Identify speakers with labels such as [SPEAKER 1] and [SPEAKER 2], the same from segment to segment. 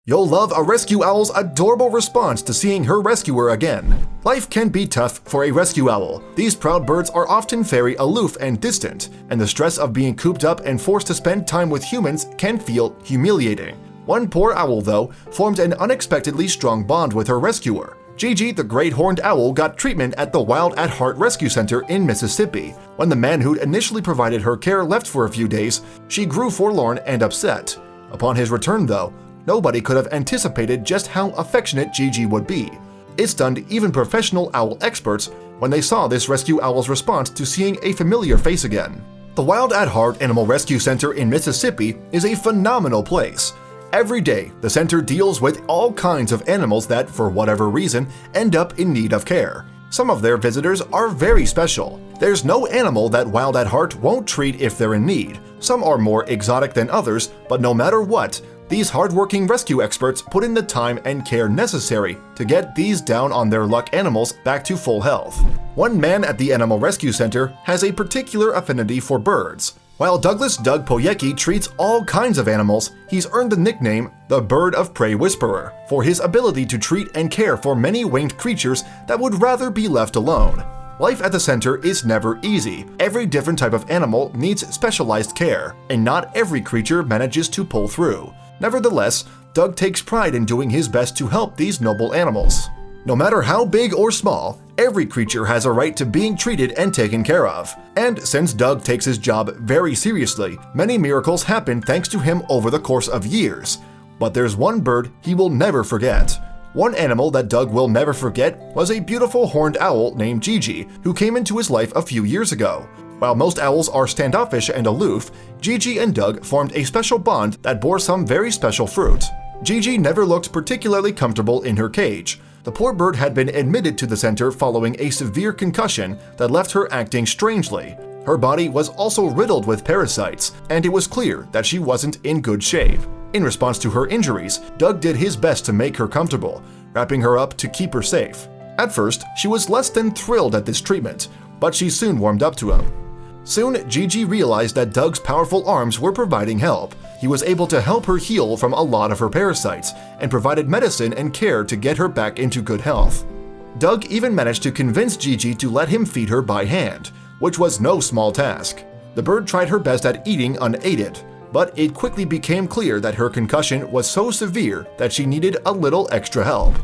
[SPEAKER 1] You'll love a rescue owl's adorable response to seeing her rescuer again. Life can be tough for a rescue owl. These proud birds are often very aloof and distant, and the stress of being cooped up and forced to spend time with humans can feel humiliating. One poor owl, though, formed an unexpectedly strong bond with her rescuer. Gigi, the great horned owl, got treatment at the Wild at Heart Rescue Center in Mississippi. When the man who'd initially provided her care left for a few days, she grew forlorn and upset. Upon his return, though, nobody could have anticipated just how affectionate Gigi would be. It stunned even professional owl experts when they saw this rescue owl's response to seeing a familiar face again. The Wild at Heart Animal Rescue Center in Mississippi is a phenomenal place. Every day, the center deals with all kinds of animals that, for whatever reason, end up in need of care. Some of their visitors are very special. There's no animal that Wild at Heart won't treat if they're in need. Some are more exotic than others, but no matter what, these hardworking rescue experts put in the time and care necessary to get these down-on-their-luck animals back to full health. One man at the Animal Rescue Center has a particular affinity for birds. While Douglas Doug Poyecki treats all kinds of animals, he's earned the nickname the Bird of Prey Whisperer for his ability to treat and care for many winged creatures that would rather be left alone. Life at the center is never easy. Every different type of animal needs specialized care, and not every creature manages to pull through. Nevertheless, Doug takes pride in doing his best to help these noble animals. No matter how big or small, every creature has a right to being treated and taken care of. And since Doug takes his job very seriously, many miracles happen thanks to him over the course of years. But there's one bird he will never forget. One animal that Doug will never forget was a beautiful horned owl named Gigi, who came into his life a few years ago. While most owls are standoffish and aloof, Gigi and Doug formed a special bond that bore some very special fruit. Gigi never looked particularly comfortable in her cage. The poor bird had been admitted to the center following a severe concussion that left her acting strangely. Her body was also riddled with parasites, and it was clear that she wasn't in good shape. In response to her injuries, Doug did his best to make her comfortable, wrapping her up to keep her safe. At first, she was less than thrilled at this treatment, but she soon warmed up to him. Soon, Gigi realized that Doug's powerful arms were providing help. He was able to help her heal from a lot of her parasites and provided medicine and care to get her back into good health. Doug even managed to convince Gigi to let him feed her by hand, which was no small task. The bird tried her best at eating unaided, but it quickly became clear that her concussion was so severe that she needed a little extra help.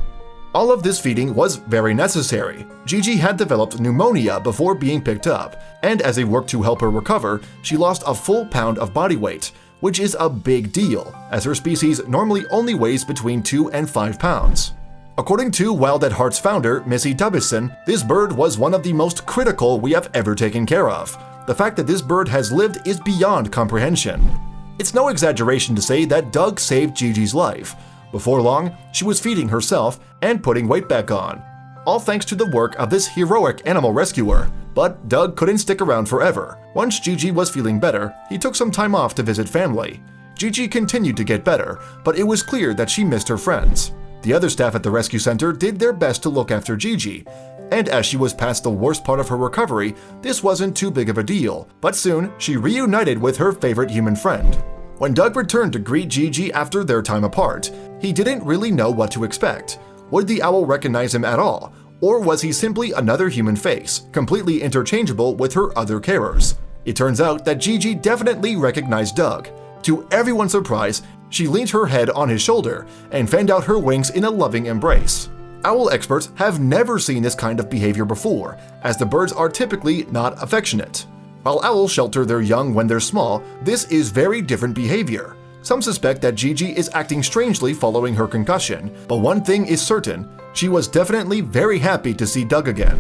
[SPEAKER 1] All of this feeding was very necessary. Gigi had developed pneumonia before being picked up, and as they worked to help her recover, she lost a full pound of body weight, which is a big deal, as her species normally only weighs between 2 and 5 pounds. According to Wild at Heart's founder, Missy Dubbison, this bird was one of the most critical we have ever taken care of. The fact that this bird has lived is beyond comprehension. It's no exaggeration to say that Doug saved Gigi's life. Before long, she was feeding herself and putting weight back on, all thanks to the work of this heroic animal rescuer. But Doug couldn't stick around forever. Once Gigi was feeling better, he took some time off to visit family. Gigi continued to get better, but it was clear that she missed her friends. The other staff at the rescue center did their best to look after Gigi, and as she was past the worst part of her recovery, this wasn't too big of a deal, but soon she reunited with her favorite human friend. When Doug returned to greet Gigi after their time apart, he didn't really know what to expect. Would the owl recognize him at all, or was he simply another human face, completely interchangeable with her other carers? It turns out that Gigi definitely recognized Doug. To everyone's surprise, she leaned her head on his shoulder and fanned out her wings in a loving embrace. Owl experts have never seen this kind of behavior before, as the birds are typically not affectionate. While owls shelter their young when they're small, this is very different behavior. Some suspect that Gigi is acting strangely following her concussion, but one thing is certain, she was definitely very happy to see Doug again.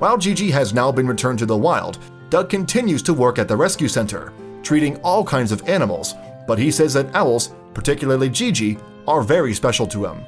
[SPEAKER 1] While Gigi has now been returned to the wild, Doug continues to work at the rescue center, treating all kinds of animals, but he says that owls, particularly Gigi, are very special to him.